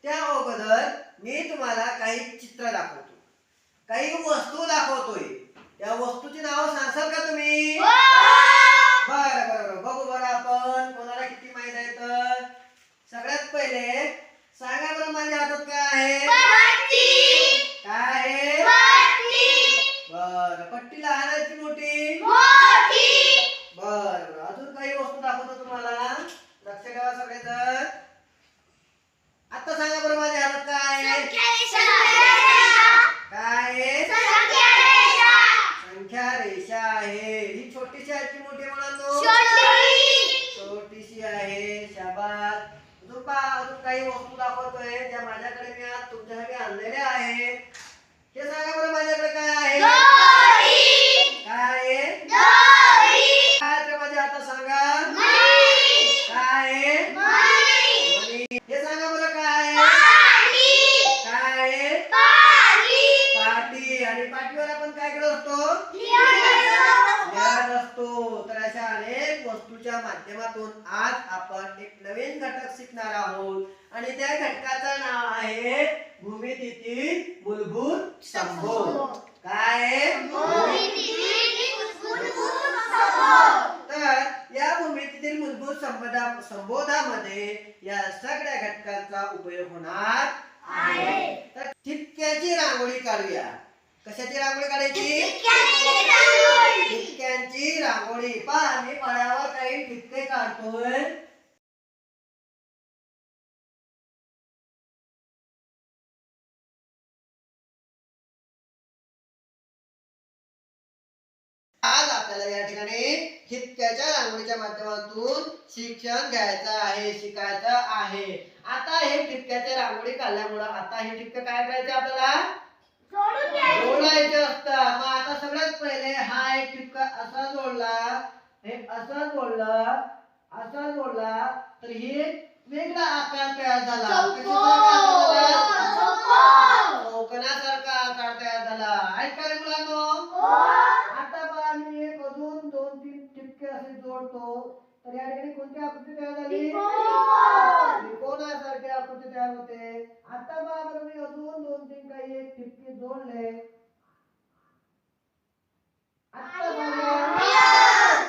त्या अगोदर मी तुम्हाला काही चित्र दाखवतो, काही वस्तू दाखवतोय. त्या वस्तूची नाव सांगाल का तुम्ही? बरं बरं बघू बरं आपण कोणाला किती माहित आहे तर. सगळ्यात पहिले सांगा बरं माझ्या हातात काय आहे? काय आहे? बरं पट्टी लहान आहे की मोठी? बरं बरं अजून काही वस्तू दाखवतो तुम्हाला, लक्ष ठेवा सगळेजण. आता सांगा बरं माझ्या हातात काय आहे? काय आहे? संख्या रेषा आहे. ही छोटीशी आहे की मोठी मुलांनो? छोटीशी आहे. शाबास. अजून काही वस्तू दाखवतोय ज्या माझ्याकडे मी आज तुमच्यासाठी आणलेल्या आहेत. हे सांगा बरं माझ्याकडे काय आहे? काय आहे? काय ते माझ्या हातात सांगा. काय आहे? हे सांगा बरं काय आहे? काय आहे? पाटी. आणि पाटीवर आपण काय करत असतो? लिहित असतो. तर अशा अनेक वस्तूच्या माध्यमातून आज आपण एक नवीन घटक शिकणार आहोत आणि त्या घटकाचं नाव आहे भूमितीतील मूलभूत संबोध. काय आहे? तर या भूमितीतील मूलभूत संबोधामध्ये या सगळ्या घटकांचा उपयोग होणार आहे. तर ठिपक्याची रांगोळी काढूया. कशाची रांगोळी काढायची? ठिपक्यांची रांगोळी. पहा मी फळ्यावर काही ठिपके काढतोय. आज आपल्याला या ठिकाणी ठिपक्याच्या रांगोळीच्या माध्यमातून शिक्षण घ्यायचं आहे, शिकायचं आहे. आता हे ठिपक्याच्या रांगोळी काढल्यामुळे आता हे ठिपके काय करायचे आपल्याला? जोडायचे असतात. मग आता सगळ्यात पहिले हा एक ठिपका असा जोडला, हे असं जोडलं, असा जोडला तर हे वेगळा आकार तयार झाला. चौकोनासारखा आकार तयार झाला. ऐका मुलांनो, आता बघा मी एक अजून 2-3 ठिपके असे जोडतो तर या ठिकाणी कोणती आकृती तयार झाली? त्रिकोणासारखी आकृती तयार होते. आता बघा बरं मी अजून 2-3 काही एक ठिपके जोडले. आता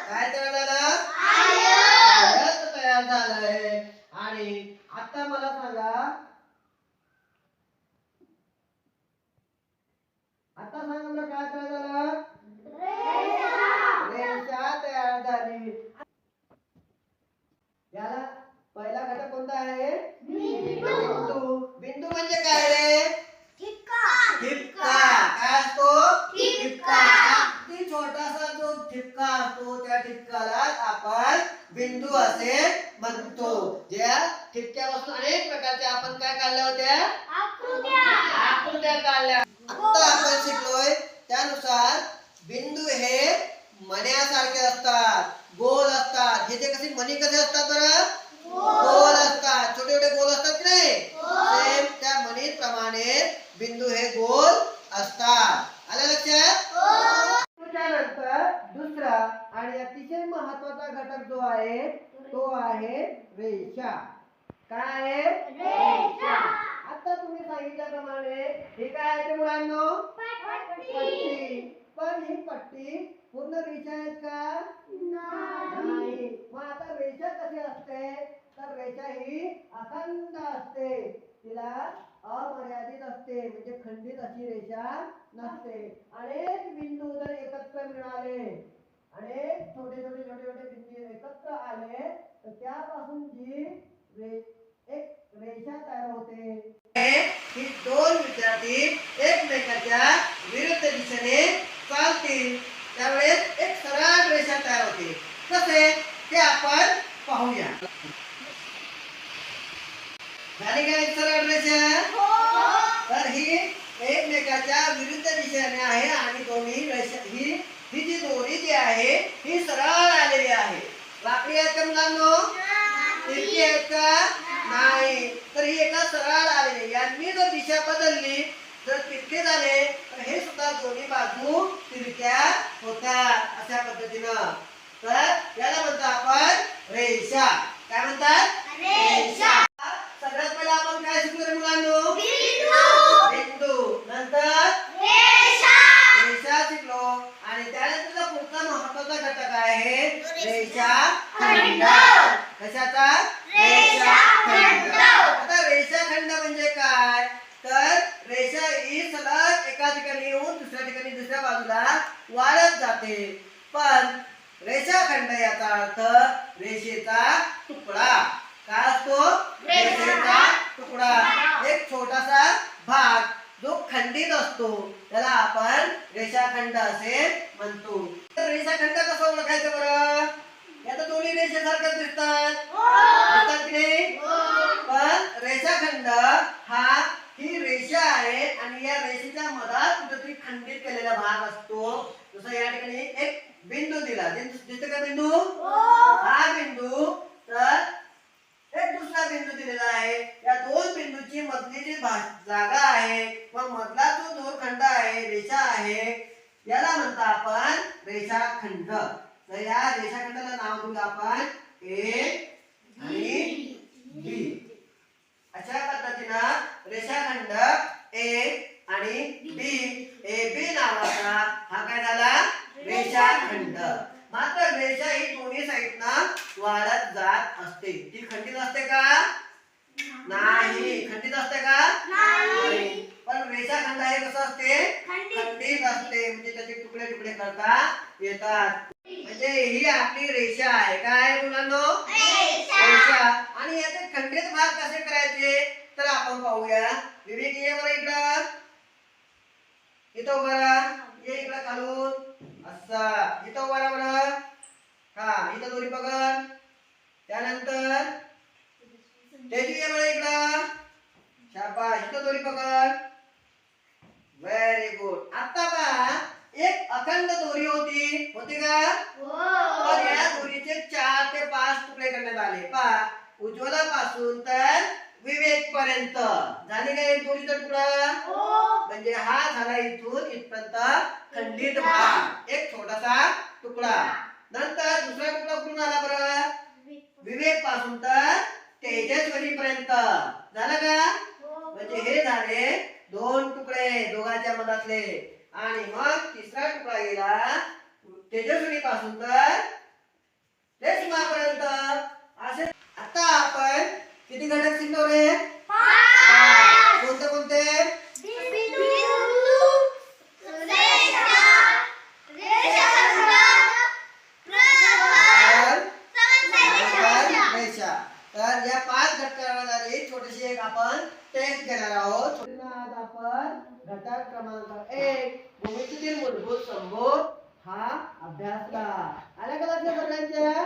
काय तयार झालं? आयत तयार झालंय. आणि आता मला सांगा, आता सांगा मला काय तयार झालं? रेषा तयार झाली. याला पहिला घटक कोणता आहे? बिंदू. बिंदू म्हणजे काय रे? ठिपका. काय असतो? ठिपका. अगदी छोटासा जो ठिपका असतो त्या ठिपकाला आपण बिंदू असे म्हणतो. ज्या ठिपक्यापासून अनेक प्रकारच्या आपण काय काढल्या होत्या? आकृत्या काढल्या. आता आपण शिकलोय त्यानुसार बिंदू हे मण्यासारखे असतात, गोल असतात. हे जे कसे मणी कसे असतात बरं? गोल असतात. छोटे छोटे गोल असतात की नाही? सेम त्या मणी प्रमाणे बिंदू हे गोल असतात. आलं लक्षात? त्यानंतर दुसरा आणि अतिशय महत्त्वाचा घटक जो आहे तो आहे रेषा. काय आहे? रेषा. आता तुम्ही सांगितल्याप्रमाणे हे काय आहे ते मुलांनो? पट्टी. पण ही पट्टी पूर्ण रेषा आहेत का? नाही. मग आता रेषा कशी असते तर रेषा ही अखंड असते. तिला अमर्यादित असते, म्हणजे खंडित अशी रेषा नसते. अनेक बिंदू जर एकत्र मिळाले, अनेक छोटे छोटे बिंदू एकत्र आले तर त्यापासून जी एक रेषा तयार होते. ही दोन विद्यार्थी एकमेकांच्या विरुद्ध दिशेने चालतील त्यावेळेस एक सरळ रेषा तयार होते. कसे ते आपण पाहूया. झाली का एक सरळ रेषा? तर ही एकमेकांच्या विरुद्ध दिशेने आहे आणि दोन्ही रेषा ही जी दोरी जी आहे ही सरळ आलेली आहे. वाकडी आहे का मुलांनो? तिरकी आहे का? नाही. तर ही एका सरळ आलेली. यांनी जर दिशा बदलली जर तिरके झाले तर हे सुद्धा दोन्ही बाजू तिरक्या होतात. अशा पद्धतीनं तर याला म्हणतो आपण रेषा. काय म्हणतात? रेषा. सगळ्यात पहिला आपण काय शिकलो रे मुलांनो? खंडित असतो त्याला आपण रेषाखंड असे म्हणतो. तर रेषाखंड कसं ओळखायचं बरं? यात दोन्ही रेषेसारखेच दिसतात की नाही? पण रेषाखंड हा ही रेषा आहे आणि या रेषेच्या मधात कुठेतरी खंडित केलेला भाग असतो. जसं या ठिकाणी एक बिंदू दिला, दिसते का बिंदू? हा बिंदू, तर एक दुसरा बिंदू दिलेला आहे. या दोन बिंदूची मधली जी जागा आहे व मधला जो दोरखंड आहे, रेषा आहे, याला म्हणता आपण रेषाखंड. तर या रेषाखंडाला नाव देऊ आपण ए आणि बी. अशा पद्धतीनं रेषाखंड ए आणि बी, ए बी नावाचा हा काय झाला? रेषाखंड. मात्र रेषा ही दोन्ही साईडनं वाढत जात असते. ती खंडित असते का? नाही. खंडित असते का? नाही. पण रेषाखंड हे कसं असते? खंडित असते. म्हणजे त्याचे तुकडे तुकडे करता येतात. म्हणजे ही आपली रेषा आहे. काय मुलांनो? रेषा. आणि याचे खंडित भाग कसे करायचे तर आपण पाहूया. विवेक ये बरं इकडं, इथं उभा राहा. ये इकडं खालून असा इथं उभा राहा बरं. हा इथं दोरी पकड. त्यानंतर तेजी ये बरं इकडं. शाबास, इथं दोरी पकड. Very good. आता पहा, एक अखंड दोरी होती का? पण या दोरीचे 4 ते 5 तुकडे करण्यात आले. पहा, उज्ज्वलापासून तर विवेक पर्यंत झाले का एक दोरीचा तुकडा? म्हणजे हा झाला इथून इथपर्यंत खंडित भाग, एक छोटासा तुकडा. नंतर दुसरा तुकडा कुठून आला बरं? विवेक पासून तर तेजस्वनी पर्यंत झालं का? म्हणजे हे झाले 2 तुकडे दोघांच्या मधातले. आणि मग तिसरा तुकडा गेला तेजस्वनी पासून तर रेश्मा पर्यंत. असे आता आपण किती घटक शिकवले? 5. कोणते कोणते? रेषा. तर या 5 घटकांवर छोटीशी एक आपण टेस्ट घेणार आहोत. आज आपण घटक क्रमांक 1 भूमितीतील मूलभूत संबोध हा अभ्यासला. आला का लक्षात सगळ्यांच्या?